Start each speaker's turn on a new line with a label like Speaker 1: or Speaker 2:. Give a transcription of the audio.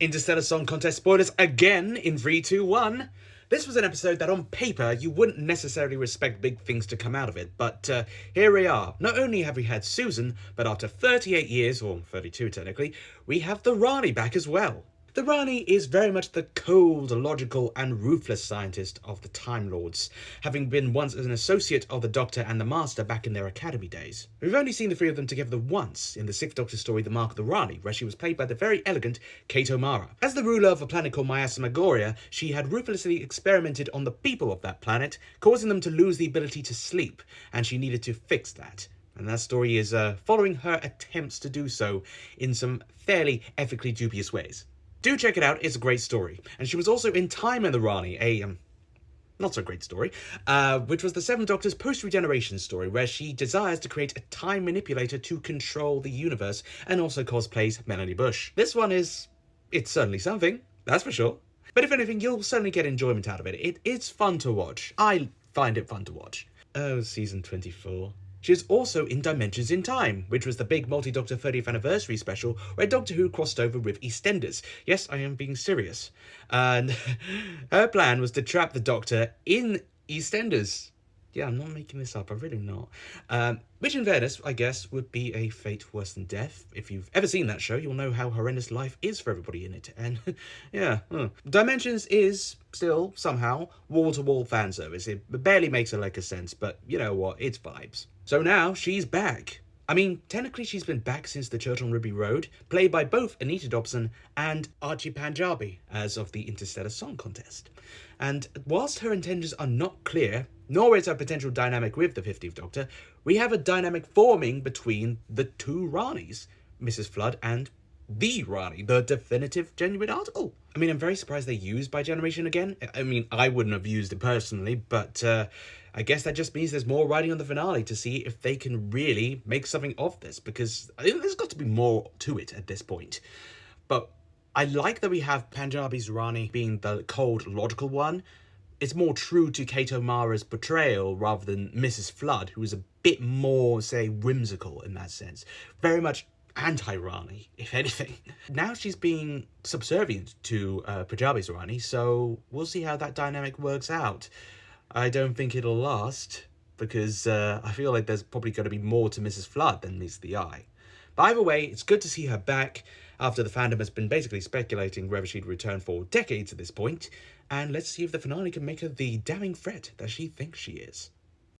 Speaker 1: Interstellar Song Contest spoilers again in 3, 2, 1. This was an episode that on paper you wouldn't necessarily expect big things to come out of it, but here we are. Not only have we had Susan, but after 38 years, or 32 technically, we have the Rani back as well. The Rani is very much the cold, logical, and ruthless scientist of the Time Lords, having been once an associate of the Doctor and the Master back in their academy days. We've only seen the three of them together once in the Sixth Doctor story The Mark of the Rani, where she was played by the very elegant Kate O'Mara. As the ruler of a planet called Miasmagoria, she had ruthlessly experimented on the people of that planet, causing them to lose the ability to sleep, and she needed to fix that. And that story is following her attempts to do so in some fairly ethically dubious ways. Do check it out, it's a great story. And she was also in Time and the Rani, a not so great story, which was the Seventh Doctor's post-regeneration story, where she desires to create a time manipulator to control the universe, and also cosplays Melanie Bush. This one it's certainly something, that's for sure. But if anything, you'll certainly get enjoyment out of it. It's fun to watch. I find it fun to watch. Oh, season 24. She is also in Dimensions in Time, which was the big multi-Doctor 30th anniversary special where Doctor Who crossed over with EastEnders. Yes, I am being serious. And her plan was to trap the Doctor in EastEnders. Yeah, I'm not making this up, I'm really not. Which in fairness, I guess, would be a fate worse than death. If you've ever seen that show, you'll know how horrendous life is for everybody in it. And yeah, Dimensions is still, somehow, wall-to-wall fan service. It barely makes a lick of sense, but you know what, it's vibes. So now, she's back. I mean, technically she's been back since the Church on Ruby Road, played by both Anita Dobson and Archie Panjabi, as of the Interstellar Song Contest. And whilst her intentions are not clear, nor is her potential dynamic with the 15th Doctor, we have a dynamic forming between the two Ranis, Mrs. Flood and the Rani, the definitive genuine article. I mean, I'm very surprised they used By Generation again. I mean, I wouldn't have used it personally, but I guess that just means there's more writing on the finale to see if they can really make something of this, because there's got to be more to it at this point. But I like that we have Panjabi's Rani being the cold, logical one. It's more true to Kate O'Mara's portrayal rather than Mrs. Flood, who is a bit more, say, whimsical in that sense. Very much anti-Rani, if anything. Now she's being subservient to Panjabi's Rani, so we'll see how that dynamic works out. I don't think it'll last, because I feel like there's probably going to be more to Mrs. Flood than meets the eye. But either way, it's good to see her back, after the fandom has been basically speculating whether she'd return for decades at this point, and let's see if the finale can make her the damning threat that she thinks she is.